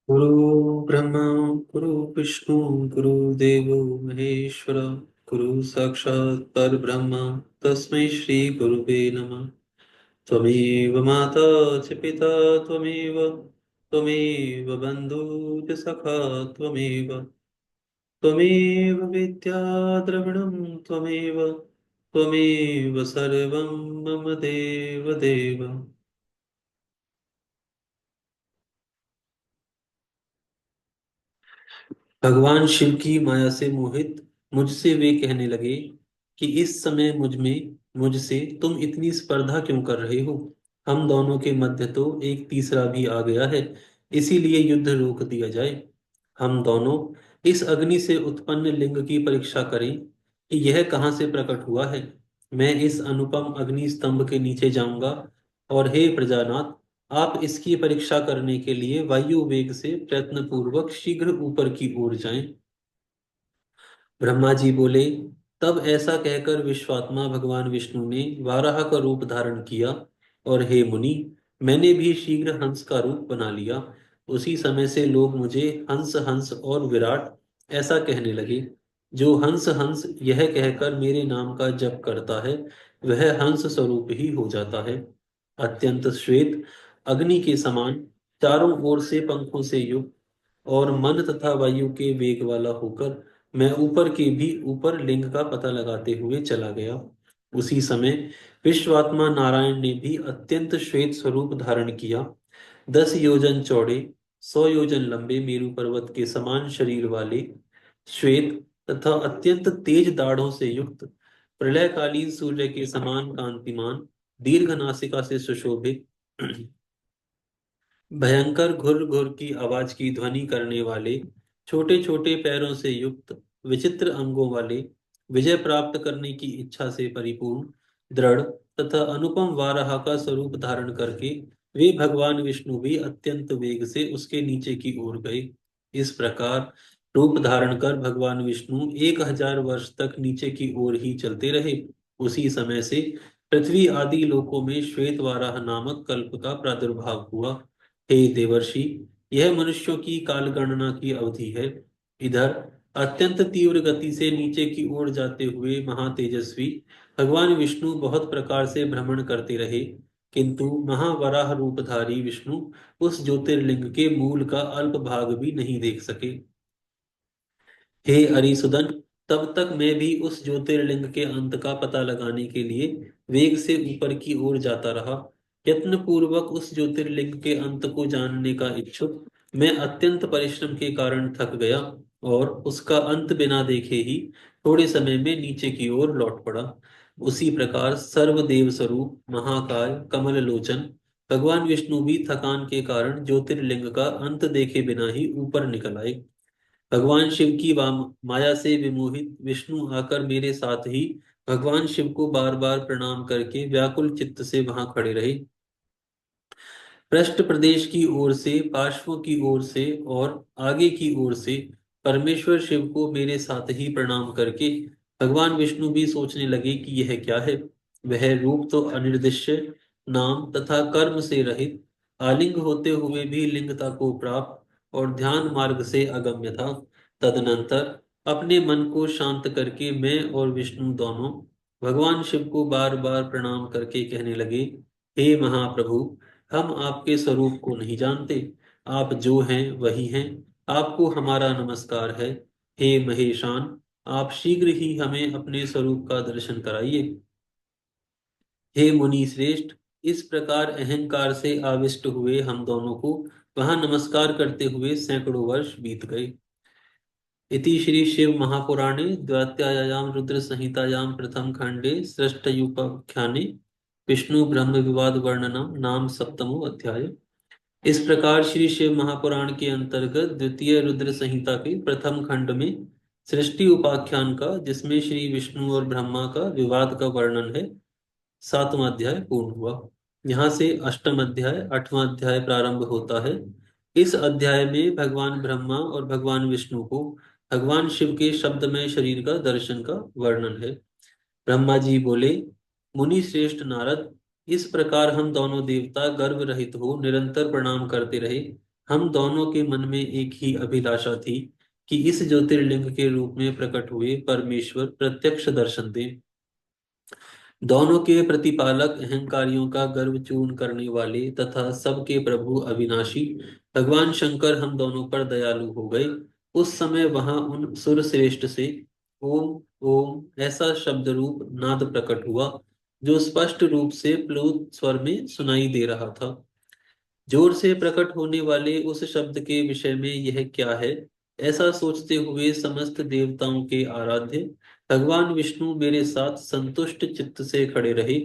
गुरु ब्रह्मा गुरु विष्णु गुरु देवो महेश्वर गुरु साक्षात् परब्रह्म तस्मै श्री गुरुवे नमः। त्वमेव माता च पिता त्वमेव त्वमेव बन्धु च सखा त्वमेव त्वमेव विद्या द्रविणं त्वमेव त्वमेव सर्वं मम देव देव। भगवान शिव की माया से मोहित मुझसे वे कहने लगे कि इस समय मुझसे तुम इतनी स्पर्धा क्यों कर रहे हो। हम दोनों के मध्य तो एक तीसरा भी आ गया है, इसीलिए युद्ध रोक दिया जाए। हम दोनों इस अग्नि से उत्पन्न लिंग की परीक्षा करें कि यह कहाँ से प्रकट हुआ है। मैं इस अनुपम अग्नि स्तंभ के नीचे जाऊंगा, और हे प्रजानाथ, आप इसकी परीक्षा करने के लिए वायु वेग से प्रयत्न पूर्वक शीघ्र ऊपर की ओर जाएं। ब्रह्मा जी बोले। तब ऐसा कहकर विश्वात्मा भगवान विष्णु ने वाराह का रूप धारण किया, और हे मुनि, मैंने भी शीघ्र हंस का रूप बना लिया। उसी समय से लोग मुझे हंस हंस और विराट ऐसा कहने लगे। जो हंस हंस यह कहकर मेरे नाम का जप करता है, वह हंस स्वरूप ही हो जाता है। अत्यंत श्वेत अग्नि के समान, चारों ओर से पंखों से युक्त और मन तथा वायु के वेग वाला होकर मैं ऊपर के भी ऊपर लिंग का पता लगाते हुए चला गया। उसी समय विश्वात्मा नारायण ने भी अत्यंत श्वेत स्वरूप धारण किया। 10 योजन चौड़े, 100 योजन लंबे मेरु पर्वत के समान शरीर वाले, श्वेत तथा अत्यंत तेज दाढ़ों से युक्त, प्रलयकालीन सूर्य के समान कांतिमान, दीर्घ नासिका से सुशोभित, भयंकर घुर घुर की आवाज की ध्वनि करने वाले, छोटे छोटे पैरों से युक्त, विचित्र अंगों वाले, विजय प्राप्त करने की इच्छा से परिपूर्ण, दृढ़ तथा अनुपम वाराह का स्वरूप धारण करके वे भगवान विष्णु भी अत्यंत वेग से उसके नीचे की ओर गए। इस प्रकार रूप धारण कर भगवान विष्णु 1000 वर्ष तक नीचे की ओर ही चलते रहे। उसी समय से पृथ्वी आदि लोकों में श्वेत वाराह नामक कल्प का प्रादुर्भाव हुआ। हे देवर्षि, यह मनुष्यों की काल गणना की अवधि है। इधर अत्यंत तीव्र गति से नीचे की ओर जाते हुए महातेजस्वी भगवान विष्णु बहुत प्रकार से भ्रमण करते रहे, किंतु महावराह रूपधारी विष्णु उस ज्योतिर्लिंग के मूल का अल्प भाग भी नहीं देख सके। हे अरिसुदन, तब तक मैं भी उस ज्योतिर्लिंग के अंत का पता लगाने के लिए वेग से ऊपर की ओर जाता रहा। यत्न पूर्वक उस ज्योतिर्लिंग के अंत को जानने का इच्छुक मैं अत्यंत परिश्रम के कारण थक गया, और उसका अंत बिना देखे ही थोड़े समय में नीचे की ओर लौट पड़ा। उसी प्रकार सर्वदेव स्वरूप महाकाय कमल लोचन भगवान विष्णु भी थकान के कारण ज्योतिर्लिंग का अंत देखे बिना ही ऊपर निकल आए। भगवान शिव की माया से विमोहित विष्णु आकर मेरे साथ ही भगवान शिव को बार बार प्रणाम करके व्याकुल चित्त से वहां खड़े रहे। पृष्ठ प्रदेश की ओर से, पार्श्वों की ओर से और आगे की ओर से परमेश्वर शिव को मेरे साथ ही प्रणाम करके भगवान विष्णु भी सोचने लगे कि यह क्या है। वह रूप तो अनिर्दिश्य, नाम तथा कर्म से रहित, आलिंग होते हुए भी लिंगता को प्राप्त और ध्यान मार्ग से अगम्य था। तदनंतर अपने मन को शांत करके मैं और विष्णु दोनों भगवान शिव को बार बार प्रणाम करके कहने लगे। हे महाप्रभु, हम आपके स्वरूप को नहीं जानते। आप जो हैं वही हैं। आपको हमारा नमस्कार है। हे महेशान, आप शीघ्र ही हमें अपने स्वरूप का दर्शन कराइए। हे मुनि श्रेष्ठ, इस प्रकार अहंकार से आविष्ट हुए हम दोनों को वहां नमस्कार करते हुए सैकड़ों वर्ष बीत गए। इति श्री शिव महापुराणे द्व्याध्याय्यां रुद्र संहितायां प्रथम खंडे सृष्टयुपाख्याने विष्णु ब्रह्म विवाद वर्णनम नाम सप्तमो अध्याय। इस प्रकार श्री शिव महापुराण के अंतर्गत द्वितीय रुद्र संहिता के प्रथम खंड में सृष्टि उपाख्यान का, जिसमें श्री विष्णु और ब्रह्मा का विवाद का वर्णन है, 7वां अध्याय पूर्ण हुआ। यहाँ से अष्टम अध्याय 8वां अध्याय प्रारंभ होता है। इस अध्याय में भगवान ब्रह्मा और भगवान विष्णु को भगवान शिव के शब्दमय शरीर का दर्शन का वर्णन है। ब्रह्मा जी बोले। मुनि श्रेष्ठ नारद, इस प्रकार हम दोनों देवता गर्भ रहित हो निरंतर प्रणाम करते रहे। हम दोनों के मन में एक ही अभिलाषा थी कि इस ज्योतिर्लिंग के रूप में प्रकट हुए परमेश्वर प्रत्यक्ष दर्शन दें। दोनों के प्रतिपालक, अहंकारियों का गर्व चूर्ण करने वाले तथा सबके प्रभु अविनाशी भगवान शंकर हम दोनों पर दयालु हो गए। उस समय वहां उन सुर श्रेष्ठ से ओम ओम ऐसा शब्द रूप नाद प्रकट हुआ, जो स्पष्ट रूप से प्लुत स्वर में सुनाई दे रहा था। जोर से प्रकट होने वाले उस शब्द के विषय में यह क्या है, ऐसा सोचते हुए समस्त देवताओं के आराध्य भगवान विष्णु मेरे साथ संतुष्ट चित्त से खड़े रहे।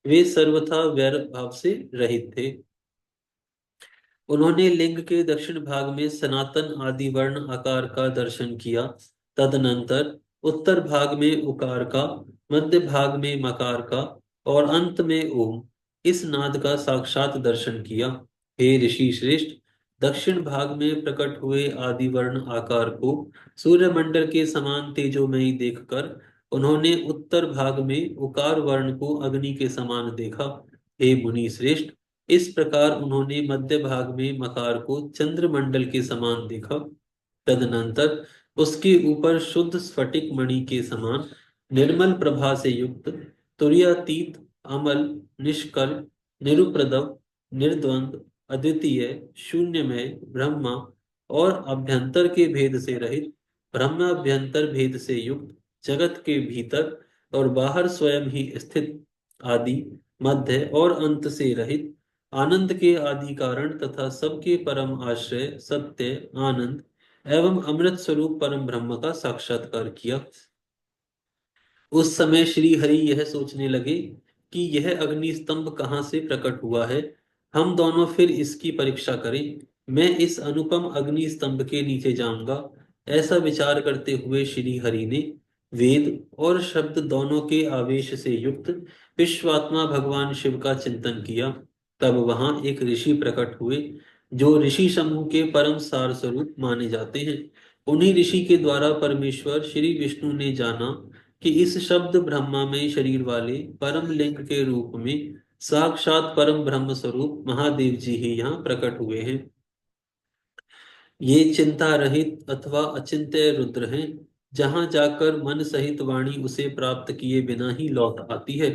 वे सर्वथा वैर भाव से रहित थे। उन्होंने लिंग के दक्षिण भाग में सनातन आदि वर्ण आकार का दर्शन किया। तदनंतर उत्तर भाग में उकार का, मध्य भाग में मकार का और अंत में ओम इस नाद का साक्षात दर्शन किया। हे ऋषि श्रेष्ठ, दक्षिण भाग में प्रकट हुए आदि वर्ण आकार को सूर्यमंडल के समान तेजोमयी देखकर उन्होंने उत्तर भाग में उकार वर्ण को अग्नि के समान देखा। हे मुनि श्रेष्ठ, इस प्रकार उन्होंने मध्य भाग में मकार को चंद्रमंडल के समान देखा। तदनंतर उसके ऊपर शुद्ध स्फटिक मणि के समान निर्मल प्रभा से युक्त, तुरीयातीत, अमल, निष्कल, निरुपद्रव, निर्द्वंद, अद्वितीय, शून्यमय ब्रह्मा और अभ्यंतर के भेद से रहित, ब्रह्माभ्यंतर भेद से युक्त, जगत के भीतर और बाहर स्वयं ही स्थित, आदि, मध्य और अंत से रहित, आनंद के आदि कारण तथा सबके परम आश्रय, सत्य, आनंद एवं अमृत स्वरूप परम ब्रह्म का साक्षात्कार किया। उस समय श्री हरि यह सोचने लगे कि यह अग्नि स्तंभ कहाँ से प्रकट हुआ है। हम दोनों फिर इसकी परीक्षा करें। मैं इस अनुपम अग्नि स्तंभ के नीचे जाऊंगा। ऐसा विचार करते हुए श्री हरि ने वेद और शब्द दोनों के आवेश से युक्त विश्वात्मा भगवान शिव का चिंतन किया। तब वहां एक ऋषि प्रकट हुए, जो ऋषि समूह के परम सार स्वरूप माने जाते हैं। उन्हीं ऋषि के द्वारा परमेश्वर श्री विष्णु ने जाना कि इस शब्द ब्रह्मामय शरीर वाले परम लिंग के रूप में साक्षात परम ब्रह्म स्वरूप महादेव जी ही यहाँ प्रकट हुए हैं। ये चिंता रहित अथवा अचिंत्य रुद्र हैं। जहां जाकर मन सहित वाणी उसे प्राप्त किए बिना ही लौट आती है।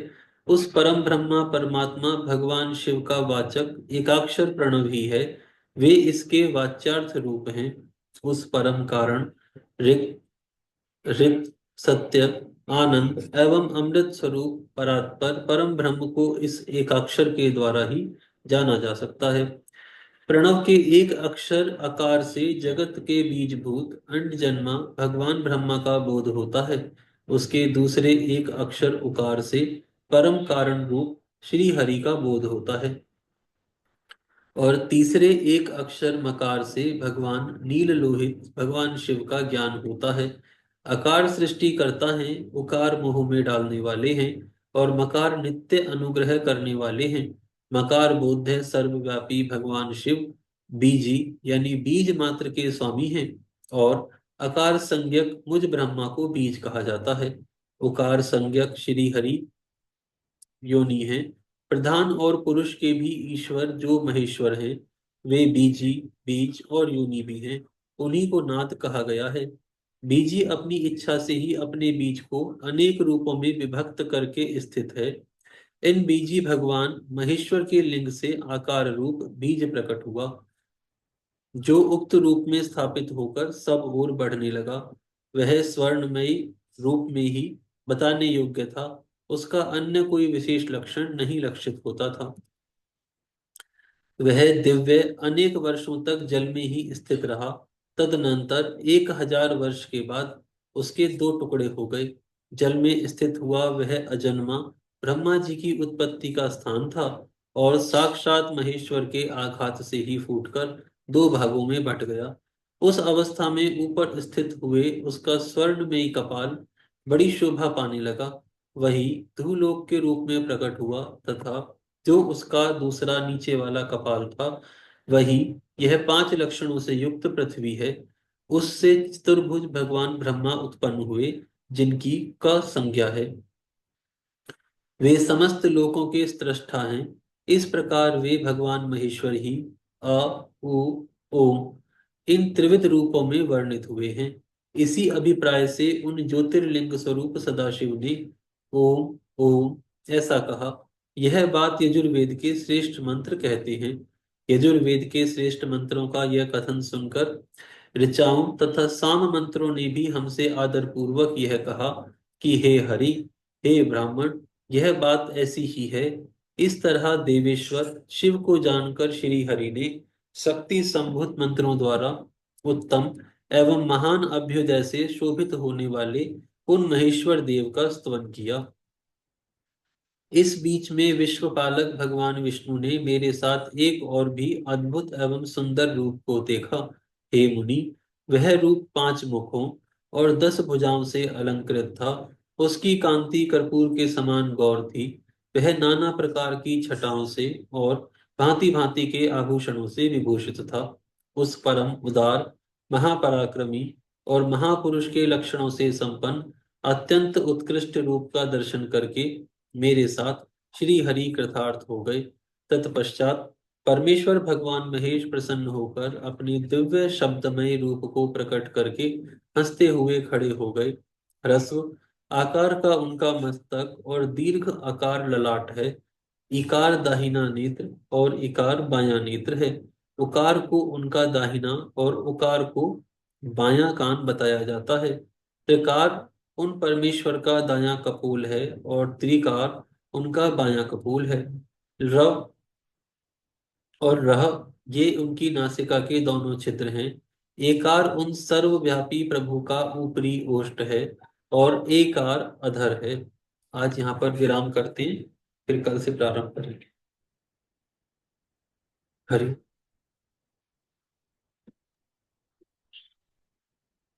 उस परम ब्रह्मा परमात्मा भगवान शिव का वाचक एकाक्षर प्रणव ही है। वे इसके वाच्यार्थ रूप हैं। उस परम कारण ऋक ऋक सत्य, आनंद एवं अमृत स्वरूप परात्पर परम ब्रह्म को इस एकाक्षर के द्वारा ही जाना जा सकता है। प्रणव के एक अक्षर आकार से जगत के बीजभूत अंड जन्मा भगवान ब्रह्मा का बोध होता है। उसके दूसरे एक अक्षर उकार से परम कारण रूप श्री हरि का बोध होता है। और तीसरे एक अक्षर मकार से भगवान नील लोहित भगवान शिव का ज्ञान होता है। अकार सृष्टि करता है, उकार मोह में डालने वाले हैं और मकार नित्य अनुग्रह करने वाले हैं। मकार बोध है सर्वव्यापी भगवान शिव बीजी यानी बीज मात्र के स्वामी हैं। और अकार संज्ञक मुझ ब्रह्मा को बीज कहा जाता है। उकार संज्ञक श्री हरि योनि हैं। प्रधान और पुरुष के भी ईश्वर जो महेश्वर हैं, वे बीजी, बीज और योनि भी हैं। उन्हीं को नाथ कहा गया है। बीजी अपनी इच्छा से ही अपने बीज को अनेक रूपों में विभक्त करके स्थित है। इन बीजी भगवान महेश्वर के लिंग से आकार रूप बीज प्रकट हुआ, जो उक्त रूप में स्थापित होकर सब ओर बढ़ने लगा। वह स्वर्णमयी रूप में ही बताने योग्य था। उसका अन्य कोई विशेष लक्षण नहीं लक्षित होता था। वह दिव्य अनेक वर्षों तक जल में ही स्थित रहा। तदनंतर 1000 वर्ष के बाद उसके दो टुकड़े हो गए। जल में स्थित हुआ वह अजन्मा ब्रह्मा जी की उत्पत्ति का स्थान था और साक्षात महेश्वर के आघात से ही फूटकर दो भागों में बट गया। उस अवस्था में ऊपर स्थित हुए उसका स्वर्णमयी कपाल बड़ी शोभा पाने लगा। वही धूलोक के रूप में प्रकट हुआ तथा जो उसका दूसरा नीचे वाला कपाल था, वही यह 5 लक्षणों से युक्त पृथ्वी है। उससे चतुर्भुज भगवान ब्रह्मा उत्पन्न हुए, जिनकी क संज्ञा है। वे समस्त लोकों के स्रष्टा हैं। इस प्रकार वे भगवान महेश्वर ही अ उ ओम इन त्रिविध रूपों में वर्णित हुए हैं। इसी अभिप्राय से उन ज्योतिर्लिंग स्वरूप सदाशिव ने ओम ओम ऐसा कहा। यह बात यजुर्वेद के श्रेष्ठ मंत्र कहते हैं। यजुर्वेद के श्रेष्ठ मंत्रों का यह कथन सुनकर ऋचाओं तथा साम मंत्रों ने भी हमसे आदर पूर्वक यह कहा कि हे हरि, हे ब्राह्मण, यह बात ऐसी ही है। इस तरह देवेश्वर शिव को जानकर श्री हरि ने शक्ति संभूत मंत्रों द्वारा उत्तम एवं महान अभ्युदय से शोभित होने वाले उन महेश्वर देव का स्तवन किया। इस बीच में विश्वपालक भगवान विष्णु ने मेरे साथ एक और भी अद्भुत एवं सुंदर रूप को देखा। हे मुनि, वह रूप 5 मुखों और 10 भुजाओं से अलंकृत था। उसकी कांति कर्पूर के समान गौर थी। वह नाना प्रकार की छटाओं से और भांति भांति के आभूषणों से विभूषित था। उस परम उदार, महापराक्रमी और महापुरुष के लक्षणों से संपन्न अत्यंत उत्कृष्ट रूप का दर्शन करके मेरे साथ श्री हरि कृतार्थ हो गए। तत्पश्चात परमेश्वर भगवान महेश प्रसन्न होकर अपने दिव्य शब्दमय रूप को प्रकट करके हंसते हुए खड़े हो गए। ह्रस्व आकार का उनका मस्तक और दीर्घ आकार ललाट है। इकार दाहिना नेत्र और इकार बायां नेत्र है। उकार को उनका दाहिना और उकार को बायां कान बताया जाता है। त्रिकार उन परमेश्वर का दायां कपोल है और त्रिकार उनका बायां कपोल है। रव और रह ये उनकी नासिका के दोनों छिद्र हैं। एकार उन सर्वव्यापी प्रभु का ऊपरी ओष्ठ है और एकार अधर है। आज यहाँ पर विराम करते हैं, फिर कल से प्रारंभ करेंगे। हरि